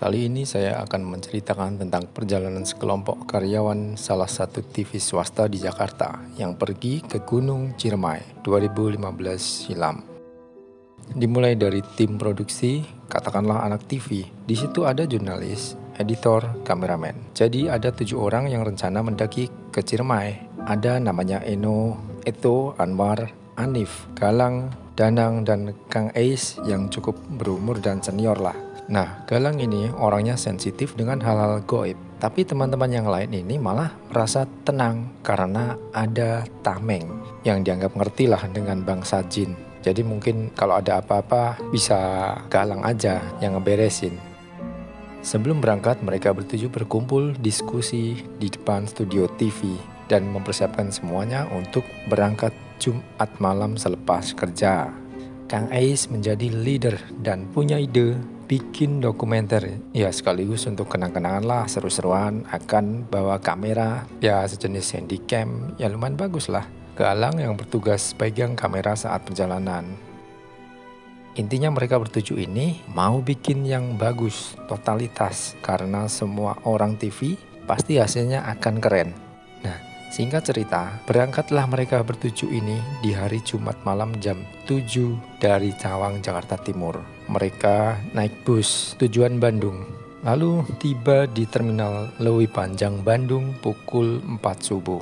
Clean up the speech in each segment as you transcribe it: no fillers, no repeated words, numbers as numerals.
Kali ini saya akan menceritakan tentang perjalanan sekelompok karyawan salah satu TV swasta di Jakarta yang pergi ke Gunung Ciremai 2015 silam. Dimulai dari tim produksi, katakanlah anak TV. Di situ ada jurnalis, editor, kameramen. Jadi ada 7 orang yang rencana mendaki ke Ciremai. Ada namanya Eno, Eto, Anwar, Anif, Galang, Danang, dan Kang Ais yang cukup berumur dan senior lah. Nah, Galang ini orangnya sensitif dengan hal-hal goib. Tapi teman-teman yang lain ini malah merasa tenang karena ada tameng yang dianggap ngerti lah dengan bangsa jin. Jadi mungkin kalau ada apa-apa bisa Galang aja yang ngeberesin. Sebelum berangkat, mereka bertujuh berkumpul diskusi di depan studio TV dan mempersiapkan semuanya untuk berangkat Jumat malam selepas kerja. Kang Ais menjadi leader dan punya ide bikin dokumenter, ya sekaligus untuk kenang-kenangan lah, seru-seruan, akan bawa kamera, ya sejenis handycam, ya lumayan bagus lah. Galang yang bertugas pegang kamera saat perjalanan. Intinya mereka bertujuh ini mau bikin yang bagus, totalitas, karena semua orang TV pasti hasilnya akan keren. Nah, singkat cerita, berangkatlah mereka bertujuh ini di hari Jumat malam jam 7 dari Cawang, Jakarta Timur. Mereka naik bus tujuan Bandung, lalu tiba di Terminal Lewi Panjang, Bandung pukul 4 subuh.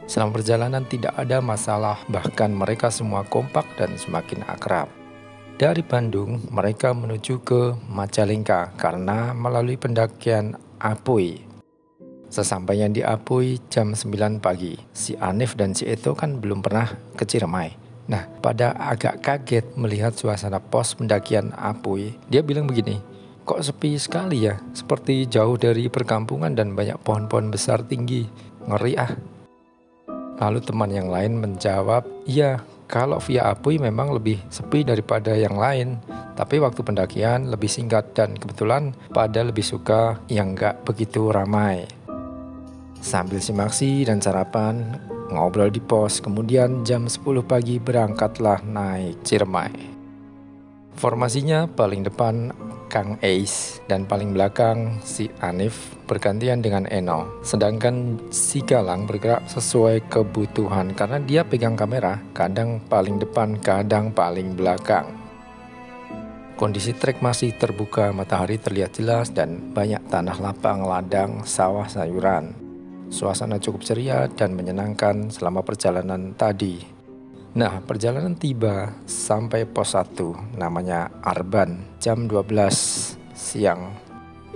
Selama perjalanan tidak ada masalah, bahkan mereka semua kompak dan semakin akrab. Dari Bandung, mereka menuju ke Majalengka karena melalui pendakian Apuy. Sesampainya di Apuy jam 9 pagi, si Anif dan si Eto kan belum pernah ke Ciremai. Nah, pada agak kaget melihat suasana pos pendakian Apuy, dia bilang begini, kok sepi sekali ya, seperti jauh dari perkampungan dan banyak pohon-pohon besar tinggi, ngeri ah. Lalu teman yang lain menjawab, iya, kalau via Apuy memang lebih sepi daripada yang lain, tapi waktu pendakian lebih singkat dan kebetulan pada lebih suka yang gak begitu ramai. Sambil simaksi dan sarapan, ngobrol di pos, kemudian jam 10 pagi berangkatlah naik Ciremai. Formasinya paling depan Kang Ais dan paling belakang si Anif bergantian dengan Eno. Sedangkan si Galang bergerak sesuai kebutuhan karena dia pegang kamera, kadang paling depan, kadang paling belakang. Kondisi trek masih terbuka, matahari terlihat jelas dan banyak tanah lapang, ladang, sawah, sayuran. Suasana cukup ceria dan menyenangkan selama perjalanan tadi. Nah, perjalanan tiba sampai pos 1, namanya Arban, jam 12 siang.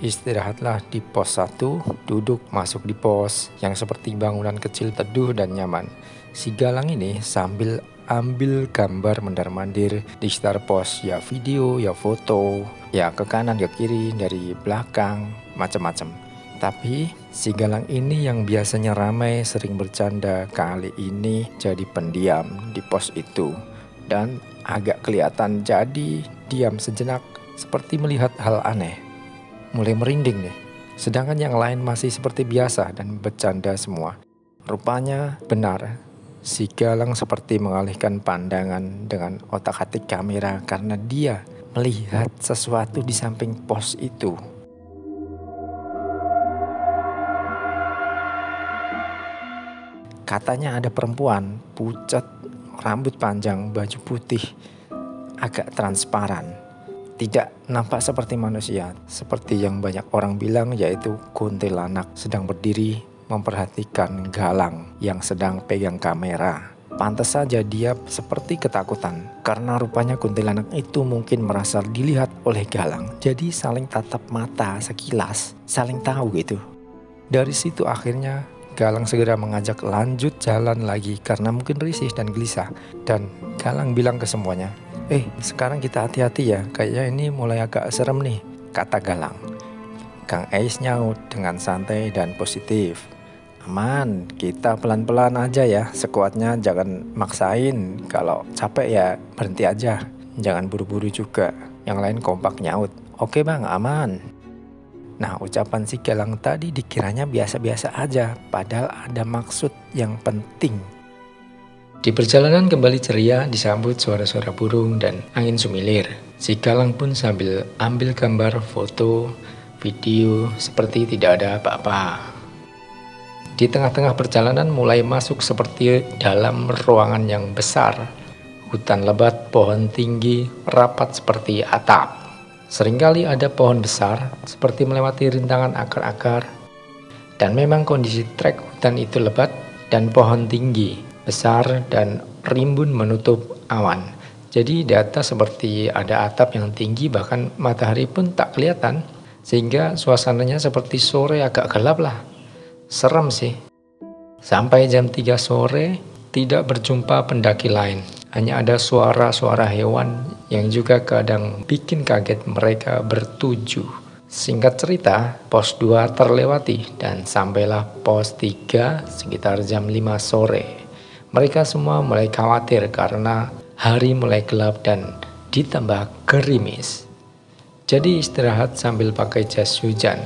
Istirahatlah di pos 1, duduk masuk di pos yang seperti bangunan kecil teduh dan nyaman. Si Galang ini sambil ambil gambar mondar-mandir di sekitar pos, ya video, ya foto, ya ke kanan, ke kiri, dari belakang, macam-macam. Tapi si Galang ini yang biasanya ramai sering bercanda, kali ini jadi pendiam di pos itu dan agak kelihatan jadi diam sejenak seperti melihat hal aneh. Mulai merinding nih, sedangkan yang lain masih seperti biasa dan bercanda semua. Rupanya benar, si Galang seperti mengalihkan pandangan dengan otak-atik kamera karena dia melihat sesuatu di samping pos itu. Katanya ada perempuan, pucat, rambut panjang, baju putih, agak transparan. Tidak nampak seperti manusia, seperti yang banyak orang bilang yaitu kuntilanak sedang berdiri memperhatikan Galang yang sedang pegang kamera. Pantas saja dia seperti ketakutan, karena rupanya kuntilanak itu mungkin merasa dilihat oleh Galang. Jadi saling tatap mata sekilas, saling tahu gitu. Dari situ akhirnya Galang segera mengajak lanjut jalan lagi karena mungkin risih dan gelisah. Dan Galang bilang ke semuanya, sekarang kita hati-hati ya, kayaknya ini mulai agak serem nih, kata Galang. Kang Ais nyaut dengan santai dan positif, aman, kita pelan-pelan aja ya, sekuatnya jangan maksain, kalau capek ya berhenti aja, jangan buru-buru juga. Yang lain kompak nyaut, oke bang, aman. Nah, ucapan si Galang tadi dikiranya biasa-biasa aja, padahal ada maksud yang penting. Di perjalanan kembali ceria disambut suara-suara burung dan angin sumilir. Si Galang pun sambil ambil gambar foto Video seperti tidak ada apa-apa. Di tengah-tengah perjalanan mulai masuk seperti dalam ruangan yang besar. Hutan lebat, pohon tinggi, rapat seperti atap. Seringkali ada pohon besar seperti melewati rintangan akar-akar. Dan memang kondisi trek hutan itu lebat dan pohon tinggi, besar dan rimbun menutup awan. Jadi di atas seperti ada atap yang tinggi, bahkan matahari pun tak kelihatan. Sehingga suasananya seperti sore agak gelap lah. Serem sih. Sampai jam 3 sore tidak berjumpa pendaki lain. Hanya ada suara-suara hewan yang juga kadang bikin kaget mereka bertujuh. Singkat cerita, pos 2 terlewati dan sampailah pos 3 sekitar jam 5 sore. Mereka semua mulai khawatir karena hari mulai gelap dan ditambah gerimis. Jadi istirahat sambil pakai jas hujan.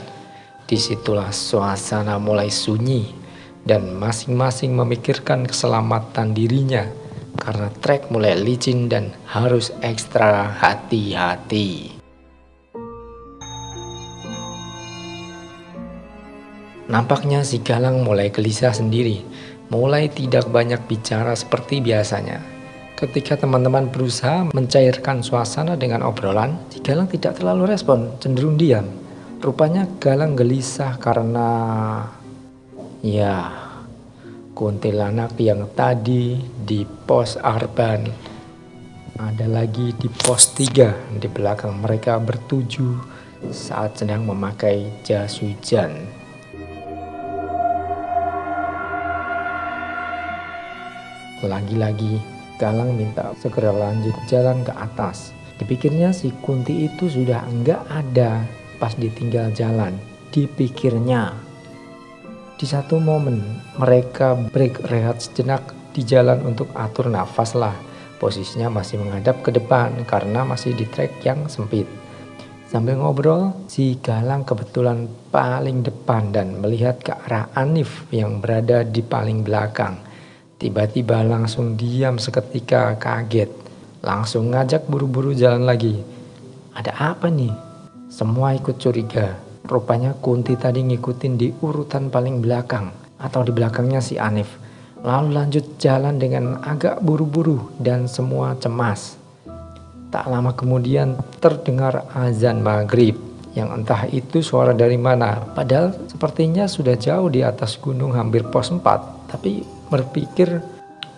Disitulah suasana mulai sunyi dan masing-masing memikirkan keselamatan dirinya karena trek mulai licin dan harus ekstra hati-hati. Nampaknya si Galang mulai gelisah sendiri, mulai tidak banyak bicara seperti biasanya. Ketika teman-teman berusaha mencairkan suasana dengan obrolan, si Galang tidak terlalu respon, cenderung diam. Rupanya Galang gelisah karena kuntilanak yang tadi di pos Arban ada lagi di pos 3 di belakang mereka bertuju saat sedang memakai jas hujan. Lagi-lagi Galang minta segera lanjut jalan ke atas. Dipikirnya si Kunti itu sudah enggak ada pas ditinggal jalan. Dipikirnya. Di satu momen mereka rehat sejenak di jalan untuk atur nafas lah. Posisinya masih menghadap ke depan karena masih di trek yang sempit. Sambil ngobrol, si Galang kebetulan paling depan dan melihat ke arah Anif yang berada di paling belakang. Tiba-tiba langsung diam seketika kaget. Langsung ngajak buru-buru jalan lagi. Ada apa nih? Semua ikut curiga. Rupanya Kunti tadi ngikutin di urutan paling belakang. Atau di belakangnya si Anif. Lalu lanjut jalan dengan agak buru-buru dan semua cemas. Tak lama kemudian terdengar azan maghrib. Yang entah itu suara dari mana. Padahal sepertinya sudah jauh di atas gunung hampir pos 4. Tapi berpikir,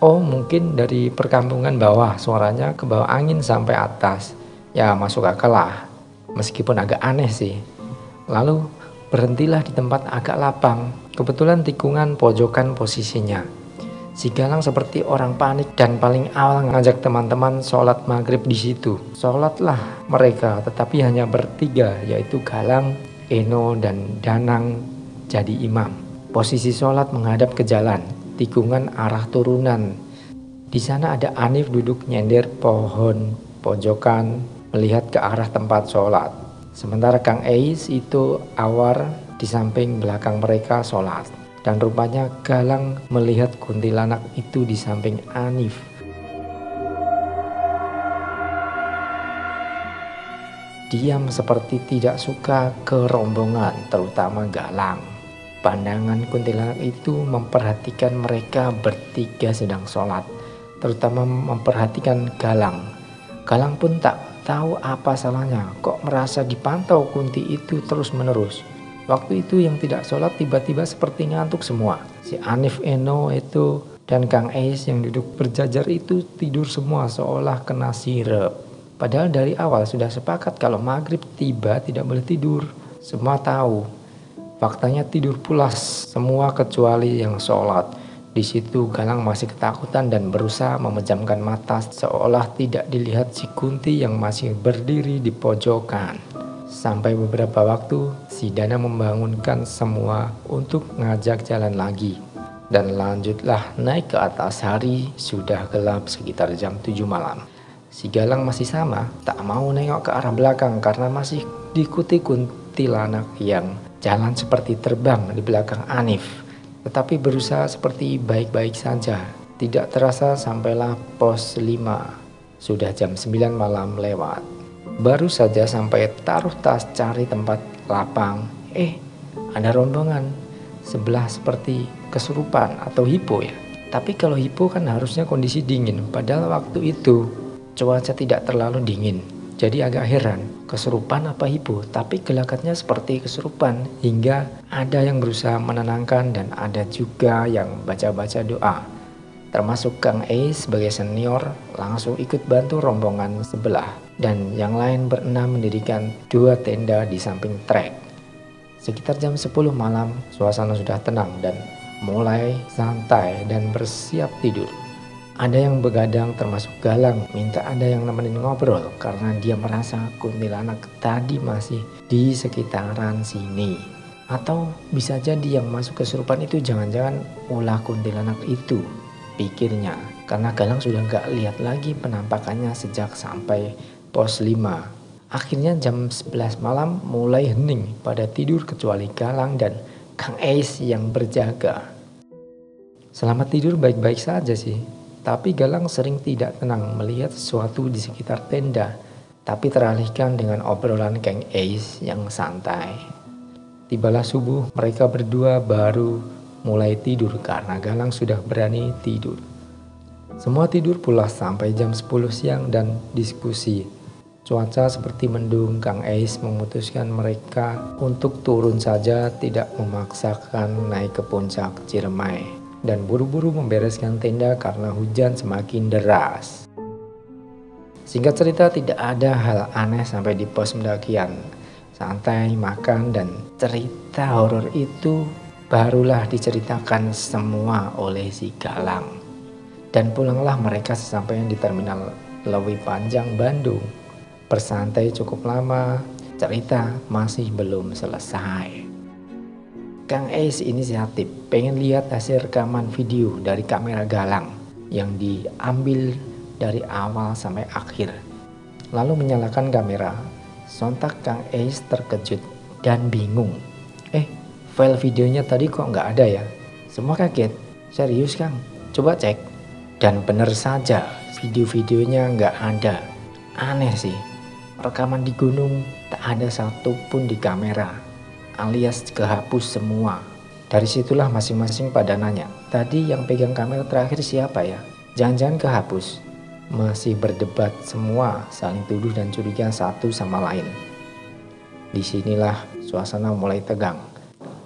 oh mungkin dari perkampungan bawah, suaranya ke bawah angin sampai atas. Ya masuk akal lah, meskipun agak aneh sih. Lalu berhentilah di tempat agak lapang, kebetulan tikungan pojokan posisinya. Si Galang seperti orang panik dan paling awal ngajak teman-teman sholat maghrib di situ. Sholatlah mereka, tetapi hanya bertiga, yaitu Galang, Eno, dan Danang jadi imam. Posisi sholat menghadap ke jalan. Tikungan arah turunan. Di sana ada Anif duduk nyender pohon pojokan melihat ke arah tempat sholat. Sementara Kang Eis itu awar di samping belakang mereka sholat. Dan rupanya Galang melihat kuntilanak itu di samping Anif. Diam seperti tidak suka ke rombongan, terutama Galang. Pandangan kuntilanak itu memperhatikan mereka bertiga sedang sholat, terutama memperhatikan Galang. Galang pun tak tahu apa salahnya, kok merasa dipantau Kunti itu terus-menerus. Waktu itu yang tidak sholat tiba-tiba seperti ngantuk semua. Si Anif, Eno itu dan Kang Eis yang duduk berjajar itu tidur semua seolah kena sirep. Padahal dari awal sudah sepakat kalau maghrib tiba tidak boleh tidur. Semua tahu. Faktanya tidur pulas semua kecuali yang sholat. Di situ Galang masih ketakutan dan berusaha memejamkan mata seolah tidak dilihat si Kunti yang masih berdiri di pojokan. Sampai beberapa waktu si Danang membangunkan semua untuk ngajak jalan lagi. Dan lanjutlah naik ke atas. Hari sudah gelap sekitar jam 7 malam. Si Galang masih sama, tak mau nengok ke arah belakang karena masih diikuti kuntilanak yang jalan seperti terbang di belakang Anif, tetapi berusaha seperti baik-baik saja. Tidak terasa sampailah pos 5. Sudah jam 9 malam lewat. Baru saja sampai taruh tas cari tempat lapang, ada rombongan sebelah seperti kesurupan atau hipo ya. Tapi kalau hipo kan harusnya kondisi dingin, padahal waktu itu cuaca tidak terlalu dingin. Jadi agak heran, kesurupan apa hipo? Tapi gelagatnya seperti kesurupan, hingga ada yang berusaha menenangkan dan ada juga yang baca-baca doa. Termasuk Kang E sebagai senior langsung ikut bantu rombongan sebelah, dan yang lain berenam mendirikan 2 tenda di samping trek. Sekitar jam 10 malam suasana sudah tenang dan mulai santai dan bersiap tidur. Ada yang begadang termasuk Galang, minta ada yang nemenin ngobrol karena dia merasa kuntilanak tadi masih di sekitaran sini. Atau bisa jadi yang masuk kesurupan itu jangan-jangan ulah kuntilanak itu, pikirnya. Karena Galang sudah gak lihat lagi penampakannya sejak sampai pos 5. Akhirnya jam 11 malam mulai hening pada tidur kecuali Galang dan Kang Ais yang berjaga. Selamat tidur baik-baik saja sih. Tapi Galang sering tidak tenang melihat sesuatu di sekitar tenda, tapi teralihkan dengan obrolan Kang Ais yang santai. Tibalah subuh, mereka berdua baru mulai tidur karena Galang sudah berani tidur. Semua tidur pula sampai jam 10 siang dan diskusi. Cuaca seperti mendung, Kang Ais memutuskan mereka untuk turun saja, tidak memaksakan naik ke puncak Ciremai. Dan buru-buru membereskan tenda karena hujan semakin deras. Singkat cerita, tidak ada hal aneh sampai di pos pendakian. Santai, makan, dan cerita horor itu barulah diceritakan semua oleh si Galang. Dan pulanglah mereka sesampainya di terminal Lewi Panjang, Bandung. Bersantai cukup lama, cerita masih belum selesai. Kang Ais inisiatif pengen lihat hasil rekaman video dari kamera Galang yang diambil dari awal sampai akhir. Lalu menyalakan kamera. Sontak Kang Ais terkejut dan bingung. File videonya tadi kok nggak ada ya? Semua kaget. Serius Kang? Coba cek. Dan benar saja video-videonya nggak ada. Aneh sih. Rekaman di gunung tak ada satupun di kamera, alias kehapus semua. Dari situlah masing-masing pada nanya, tadi yang pegang kamera terakhir siapa ya? Jangan-jangan kehapus. Masih berdebat semua, saling tuduh dan curiga satu sama lain. Disinilah suasana mulai tegang,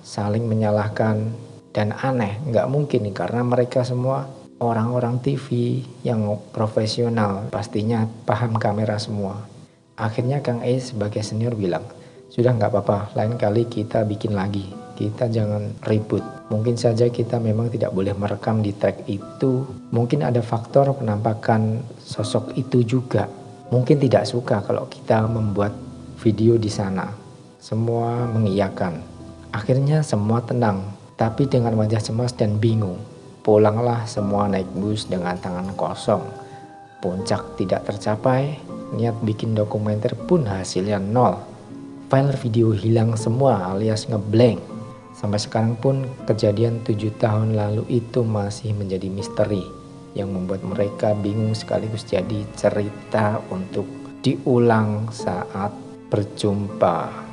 saling menyalahkan, dan aneh, nggak mungkin karena mereka semua orang-orang TV yang profesional, pastinya paham kamera semua. Akhirnya Kang Ais sebagai senior bilang, sudah nggak apa-apa, lain kali kita bikin lagi. Kita jangan ribut. Mungkin saja kita memang tidak boleh merekam di trek itu. Mungkin ada faktor penampakan sosok itu juga. Mungkin tidak suka kalau kita membuat video di sana. Semua mengiyakan. Akhirnya semua tenang, tapi dengan wajah cemas dan bingung. Pulanglah semua naik bus dengan tangan kosong. Puncak tidak tercapai, niat bikin dokumenter pun hasilnya nol. File video hilang semua alias ngeblank. Sampai sekarang pun kejadian 7 tahun lalu itu masih menjadi misteri yang membuat mereka bingung sekaligus jadi cerita untuk diulang saat berjumpa.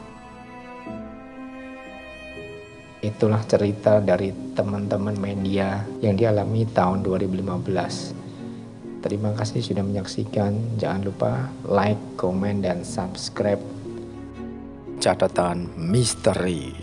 Itulah cerita dari teman-teman media yang dialami tahun 2015. Terima kasih sudah menyaksikan. Jangan lupa like, komen, dan subscribe. Catatan misteri.